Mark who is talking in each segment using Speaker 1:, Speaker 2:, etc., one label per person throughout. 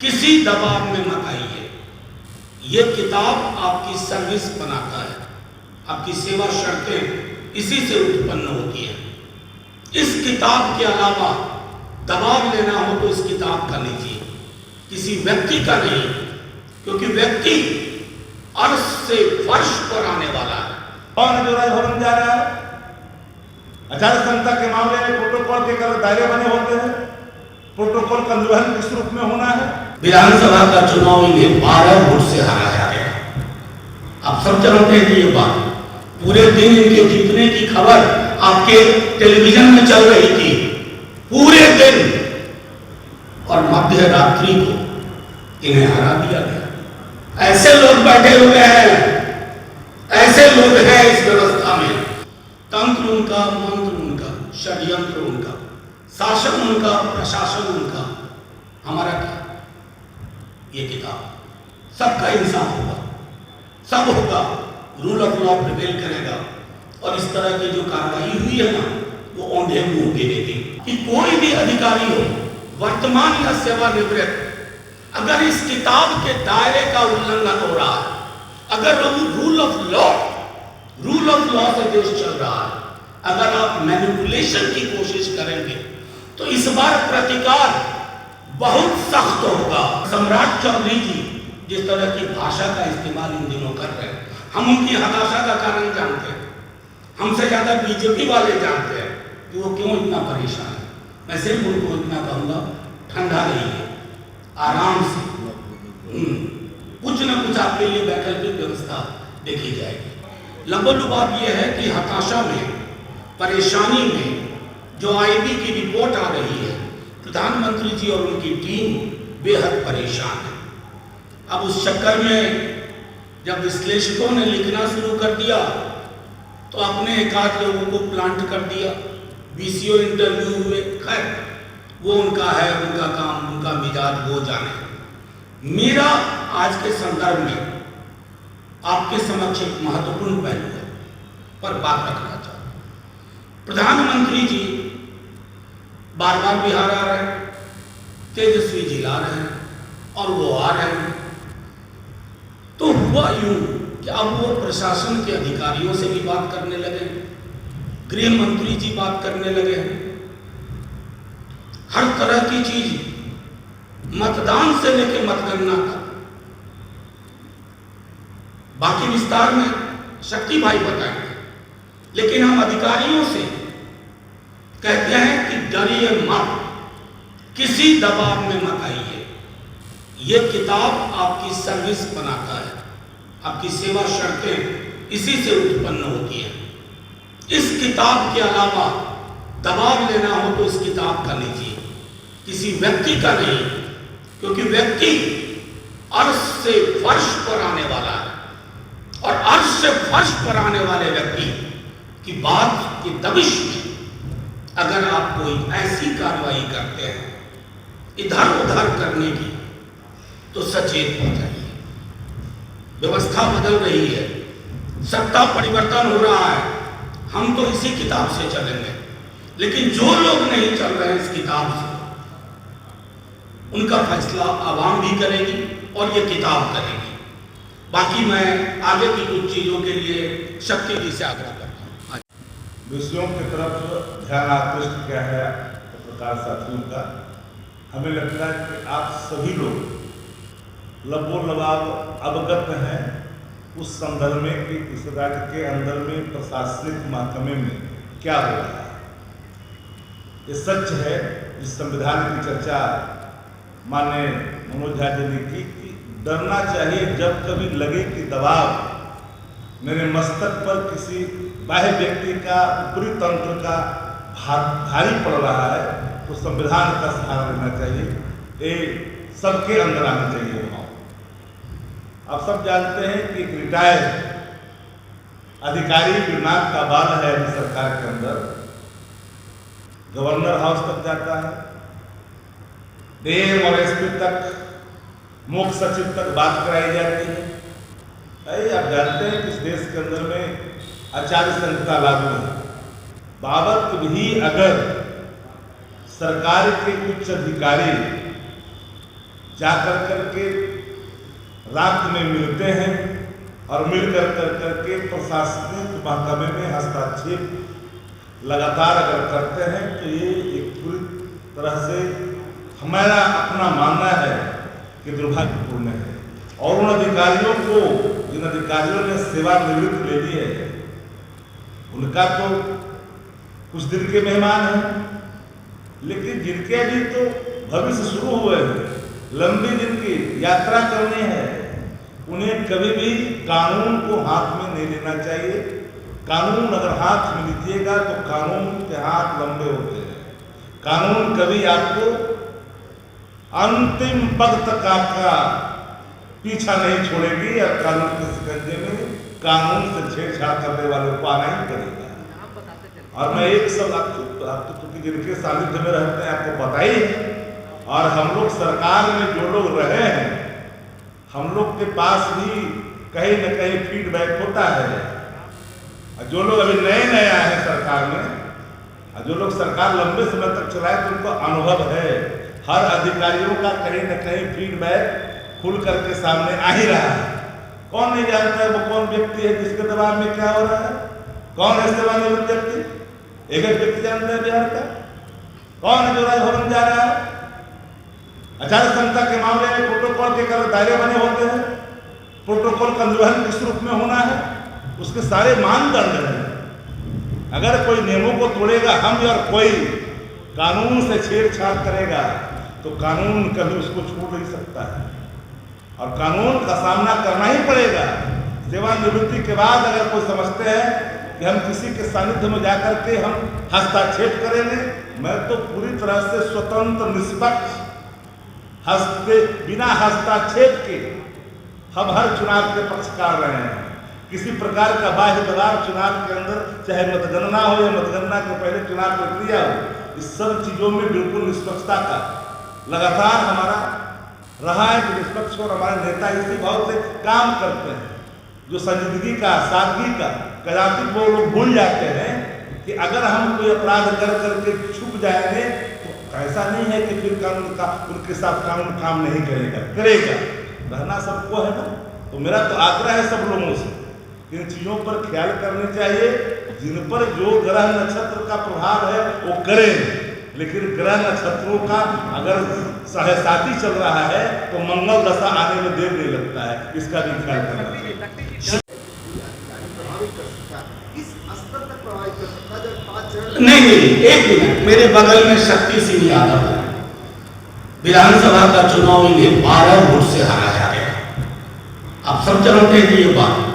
Speaker 1: किसी दबाव में मत आइए। ये किताब आपकी सर्विस बनाता है, आपकी सेवा शर्तें इसी से उत्पन्न होती हैं। इस किताब के अलावा दबाव लेना हो तो इस किताब का लीजिए, किसी व्यक्ति का नहीं, क्योंकि व्यक्ति अर्श से फर्श पर आने वाला है।
Speaker 2: कौन जो राजभवन जा रहा है? आचार संहिता के मामले में प्रोटोकॉल के दायरे बने होते हैं। प्रोटोकॉल का निर्वहन किस रूप में होना है?
Speaker 1: विधानसभा का चुनाव इन्हें 12 वोट से हराया गया। आप सब जानते हैं ये बात। पूरे दिन इनके जीतने की खबर आपके टेलीविजन में चल रही थी, पूरे दिन, और मध्य रात्रि को इन्हें हरा दिया गया। ऐसे लोग बैठे हुए हैं, ऐसे लोग हैं इस व्यवस्था में। तंत्र उनका, मंत्र उनका, षड्यंत्र उनका, शासन उनका, प्रशासन उनका। हमारा क्या? ये किताब सबका इंसाफ होगा, सब होगा, रूल ऑफ लॉ प्रिवेल करेगा। और इस तरह की जो कार्रवाई हुई है ना, वो औंधे मुंह के देती कि कोई भी अधिकारी हो, वर्तमान या सेवानिवृत्त, अगर इस किताब के दायरे का उल्लंघन हो रहा है, अगर रूल ऑफ लॉ से देश चल रहा है, अगर आप मैनिपुलेशन की कोशिश करेंगे तो इस बार प्रतिकार बहुत सख्त होगा। सम्राट चौधरी जी जिस तरह की भाषा का इस्तेमाल इन दिनों कर रहे हैं, हम उनकी हताशा का कारण जानते हैं। हमसे ज्यादा बीजेपी वाले जानते हैं कि वो क्यों इतना परेशान है। मैं सिर्फ उनको इतना कहूंगा, ठंडा रहिए, आराम से, कुछ ना कुछ आपके लिए वैकल्पिक व्यवस्था देखी जाएगी। लंबोलुबाब ये है कि हताशा में, परेशानी में जो आईबी की रिपोर्ट आ रही है, प्रधानमंत्री जी और उनकी टीम बेहद परेशान है। अब उस चक्कर में जब विश्लेषकों ने लिखना शुरू कर दिया तो अपने एक आध लोगों को प्लांट कर दिया, बीसीओ इंटरव्यू हुए। खैर वो उनका है, उनका काम, उनका मिजाज, वो जाने। मेरा आज के संदर्भ में आपके समक्ष एक महत्वपूर्ण पहलू है पर बात रखना चाहता हूं। प्रधानमंत्री जी बार बार बिहार आ रहे हैं, तेजस्वी जी ला रहे हैं और वो आ रहे हैं, तो हुआ यूं कि अब वो प्रशासन के अधिकारियों से भी बात करने लगे, गृह मंत्री जी बात करने लगे हैं, हर तरह की चीज, मतदान से लेकर मतगणना तक। बाकी विस्तार में शक्ति भाई बताएंगे, लेकिन हम अधिकारियों से कहते हैं कि डरिए मत, किसी दबाव में मत आइए। ये किताब आपकी सर्विस बनाता है, आपकी सेवा शर्तें इसी से उत्पन्न होती हैं। इस किताब के अलावा दबाव लेना हो तो इस किताब का लीजिए, किसी व्यक्ति का नहीं, क्योंकि व्यक्ति अर्श से फर्श पर आने वाला है, और अर्श से फर्श पर आने वाले व्यक्ति की बात की दबिश में अगर आप कोई ऐसी कार्रवाई करते हैं इधर उधर करने की, तो सचेत हो जाइए। व्यवस्था बदल रही है, सत्ता परिवर्तन हो रहा है, हम तो इसी किताब से चलेंगे। लेकिन जो लोग नहीं चल रहे हैं इस किताब से, उनका फैसला आवाम भी करेगी और ये किताब करेगी। बाकी मैं आगे की कुछ चीजों के लिए शक्ति जी से आग्रह करता हूँ।
Speaker 2: विषयों की तरफ ध्यान आकृष्ट किया है पत्रकार साथियों का। हमें लगता है कि आप सभी लोग लबोलबाब अवगत हैं उस संदर्भ में कि इस राज्य के अंदर में प्रशासनिक महकमे में क्या हो रहा है। ये सच है, इस संविधान की चर्चा माननीय मनोज झा जी ने की कि डरना चाहिए जब कभी लगे कि दबाव मेरे मस्तक पर किसी बाह्य व्यक्ति का, ऊपरी तंत्र का भारी पड़ रहा है, तो संविधान का सहारा लेना चाहिए। ये सबके अंदर आना चाहिए। आप सब जानते हैं कि एक रिटायर्ड अधिकारी विभाग का बाल है सरकार के अंदर, गवर्नर हाउस तक जाता है, डीएम और एसपी तक, मुख्य सचिव तक बात कराई जाती है। आप जानते हैं कि इस देश के अंदर में आचार संहिता लागू है, बाबत भी अगर सरकार के उच्च अधिकारी जाकर करके रात में मिलते हैं और मिल करके प्रशासनिक महकमे में हस्तक्षेप लगातार अगर करते हैं तो ये एक पूरी तरह से हमारा अपना मानना है कि दुर्भाग्यपूर्ण है। और उन अधिकारियों को, जिन अधिकारियों ने सेवानिवृत्ति ले ली है, उनका तो कुछ दिन के मेहमान हैं, लेकिन जिनके अभी तो भविष्य शुरू हुए हैं, लंबी जिनकी यात्रा करनी है, उन्हें कभी भी कानून को हाथ में नहीं लेना चाहिए। कानून अगर हाथ में लीजिएगा तो कानून के हाथ लंबे होते हैं। कानून कभी आपको अंतिम पद तक आपका पीछा नहीं छोड़ेगी और कानून के शिकंजे में कानून से छेड़छाड़ करने वालों को आना ही पड़ेगा। और मैं एक सब आपको क्योंकि जिनके सानिध्य में रहते हैं आपको पता ही है, और हम लोग सरकार में जो लोग रहे हैं, हम लोग के पास भी कहीं न कहीं फीडबैक होता है। जो लोग अभी नए नए आए हैं सरकार में, जो लोग सरकार लंबे समय तक चलाए, तो उनको अनुभव है। हर अधिकारियों का कहीं न कहीं फीडबैक खुल करके सामने आ ही रहा है। कौन नहीं जानता है वो कौन व्यक्ति है जिसके दबाव में क्या हो रहा है? कौन है सेवानिवृत्त व्यक्ति? एक व्यक्ति जानते हैं बिहार का? कौन है जो राजभवन जा रहा है? आचार संहिता के मामले में प्रोटोकॉल के कल दायरे बने होते हैं। प्रोटोकॉल का निर्वहन किस रूप में होना है, उसके सारे मानदंड हैं। अगर कोई नियमों को तोड़ेगा, हम या कोई कानून से छेड़छाड़ करेगा, तो कानून कभी उसको छोड़ नहीं सकता है और कानून का सामना करना ही पड़ेगा। सेवानिवृत्ति के बाद अगर कोई समझते हैं कि हम किसी के सानिध्य में जाकर के हम हस्तक्षेप करेंगे, मैं तो पूरी तरह से स्वतंत्र निष्पक्ष बिना हस्तक्षेप के हम हर चुनाव के पक्षकार रहे हैं। किसी प्रकार का बाह्य दबाव चुनाव के अंदर, चाहे मतगणना हो या मतगणना के पहले चुनाव प्रक्रिया हो, इस सब चीजों में बिल्कुल निष्पक्षता का लगातार हमारा रहा है कि निष्पक्ष और हमारे नेता इसी भाव से काम करते हैं। जो संजीदगी का, सादगी का, कदाचित वो लोग भूल जाते हैं कि अगर हम कोई अपराध कर करके छुप जाएंगे तो ऐसा नहीं है कि फिर कानून का उनके साथ कानून काम नहीं करेगा। रहना सबको है ना। तो मेरा तो आग्रह है सब लोगों से, इन चीजों पर ख्याल करनी चाहिए। जिन पर जो ग्रह नक्षत्र का प्रभाव है वो करें, लेकिन ग्रह नक्षत्रों का अगर 7.5 चल रहा है तो मंगल दशा आने में देर नहीं लगता है, इसका भी ख्याल करना चाहिए।
Speaker 1: नहीं, एक मिनट, मेरे बगल में शक्ति सिंह यादव है। विधानसभा का चुनाव इन्हें 12 वोट से हराया गया। आप सब जानते हैं ये बात।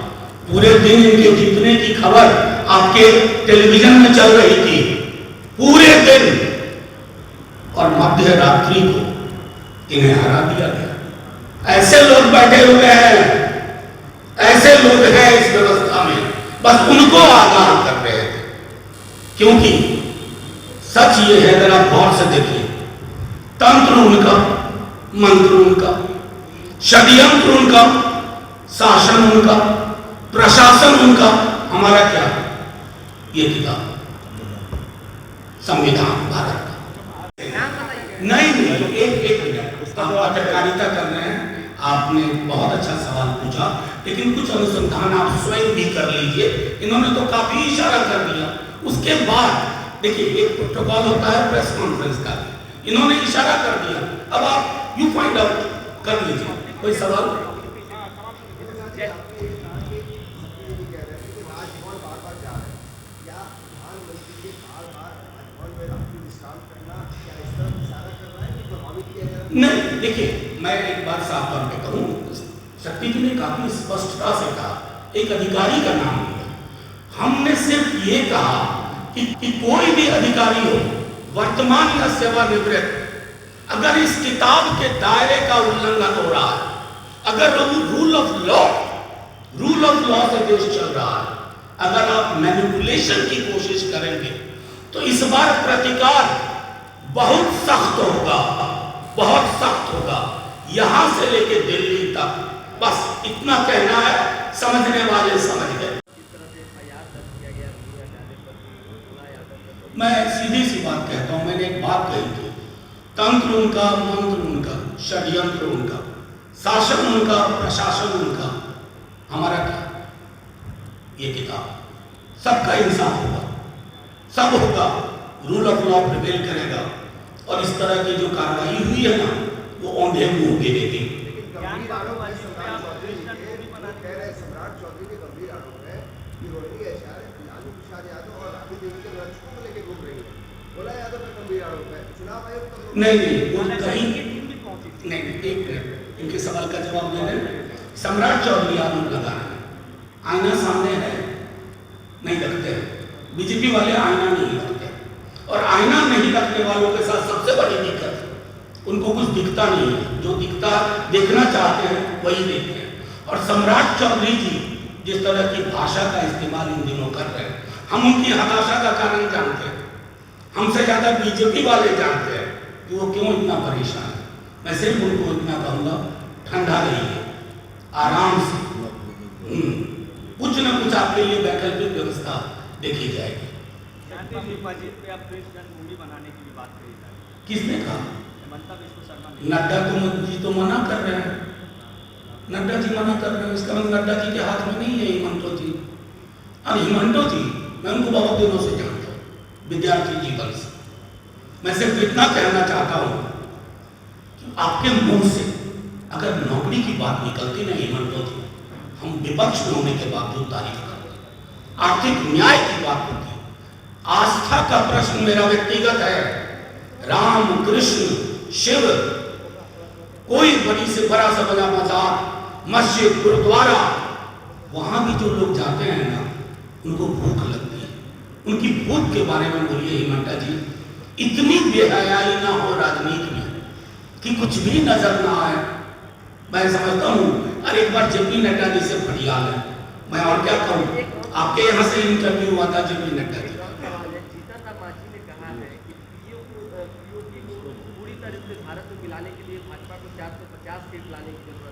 Speaker 1: पूरे दिन इनके जीतने की खबर आपके टेलीविजन में चल रही थी पूरे दिन, और मध्य रात्रि को इन्हें हरा दिया गया। ऐसे लोग बैठे हुए हैं, ऐसे लोग हैं इस व्यवस्था में, बस उनको आगाह कर रहे हैं। क्योंकि सच ये है, अगर आप गौर से देखिए, तंत्र उनका, मंत्र उनका, षड्यंत्र उनका, शासन उनका, प्रशासन उनका। हमारा क्या? ये किताब संविधान भारत का। नहीं, एक मिनट, आप पत्रकारिता कर रहे हैं, आपने बहुत अच्छा सवाल पूछा, लेकिन कुछ अनुसंधान आप स्वयं भी कर लीजिए। इन्होंने तो काफी इशारा कर दिया। उसके बाद देखिए, एक प्रोटोकॉल होता है प्रेस कॉन्फ्रेंस का, इन्होंने इशारा कर दिया। अब आप यू फाइंड आउट कर लीजिए। कोई सवाल? नहीं, देखिए, मैं एक बात साफ तौर पे कहूं, शक्ति जी ने काफी स्पष्टता से कहा, एक अधिकारी का नाम लिया। हमने सिर्फ ये कहा कि कोई भी अधिकारी हो, वर्तमान या सेवानिवृत्त, अगर इस किताब के दायरे का उल्लंघन हो रहा है, अगर रूल ऑफ लॉ से देश चल रहा है, अगर आप मैनिपुलेशन की कोशिश करेंगे तो इस बार प्रतिकार बहुत सख्त होगा, बहुत सख्त होगा, यहां से लेके दिल्ली तक। बस इतना कहना है, समझने वाले समझ गए। मैं सीधी सी बात कहता हूं, मैंने एक बात कही थी, तंत्र उनका, मंत्र उनका, षड्यंत्र उनका, शासन उनका, प्रशासन उनका। हमारा क्या? ये किताब सबका इंसाफ होगा, सब होगा, रूल ऑफ लॉ प्रिवेल करेगा और इस तरह की जो कार्रवाई हुई है ना वो औंधे मुंह के देगी।
Speaker 3: सम्राट चौधरी के गंभीर आरोप है कि रोहिणी एचआर लालू प्रसाद यादव और राबड़ी देवी के लक्ष्यों को लेकर घूम रही है। बोला यादव का गंभीर आरोप है। चुनाव आयोग का
Speaker 1: नहीं, वो कहीं नहीं, एक मिनट, इनके सवाल का जवाब दे दें। सम्राट चौधरी आरोप लगा रहे हैं, आईना सामने है, नहीं रखते हैं। बीजेपी वाले आईना नहीं रखते और आईना नहीं रखने वालों के साथ सबसे बड़ी दिक्कत, उनको कुछ दिखता नहीं है, जो दिखता देखना चाहते हैं वही देखते हैं। और सम्राट चौधरी जी जिस तरह की भाषा का इस्तेमाल इन दिनों कर रहे हैं, हम उनकी हताशा का कारण जानते हैं, हमसे ज्यादा बीजेपी वाले जानते हैं कि वो क्यों इतना परेशान है। मैं सिर्फ उनको इतना कहूँगा, ठंडा रहिए, आराम से, कुछ न कुछ आपके लिए वैकल्पिक व्यवस्था देखी जाएगी। किसने कहा? नड्डा जी तो मना कर रहे हैं, नड्डा जी मना कर रहे हैं, इसका मतलब नड्डा जी के हाथ में नहीं है हिमंतो जी। अब हिमंतो जी मैं उनको बहुत दिनों से जानता हूँ, विद्यार्थी जीवन से। मैं सिर्फ इतना कहना चाहता हूँ कि आपके मुंह से अगर नौकरी की बात निकलती नहीं हिमंतो जी, हम विपक्ष में होने के बावजूद तारीफ करते। आर्थिक न्याय की बात होती है, आस्था का प्रश्न मेरा व्यक्तिगत है, राम कृष्ण शिव, कोई बड़ी से बड़ा सा बड़ा मजार, मस्जिद, गुरुद्वारा, वहां भी जो लोग जाते हैं ना उनको भूख लगती है। उनकी भूख के बारे में बोलिए हिमंता जी। इतनी बेहयाई ना हो राजनीति में कि कुछ भी नजर ना आए। मैं समझता हूँ अरे एक बार जेपी नड्डा जी से फरियाद है, मैं और क्या कहूँ। आपके यहाँ से इंटरव्यू हुआ था जेपी नड्डा जी,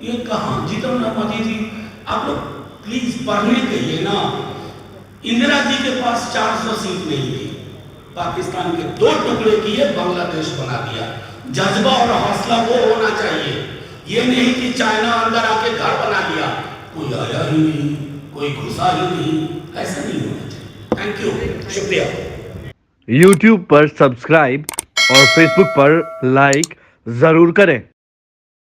Speaker 1: ये कहाँ जीतन राम मांझी जी, आप लोग प्लीज पढ़ने कहिए ना। इंदिरा जी के पास 400 सीट नहीं थी, पाकिस्तान के 2 टुकड़े किए, बांग्लादेश बना दिया। जज्बा और हौसला वो होना चाहिए, ये नहीं कि चाइना अंदर आके घर बना लिया, कोई आया ही नहीं, कोई घुसा ही नहीं, ऐसा नहीं होना चाहिए। थैंक यू, शुक्रिया।
Speaker 4: YouTube पर सब्सक्राइब और Facebook पर लाइक जरूर करें।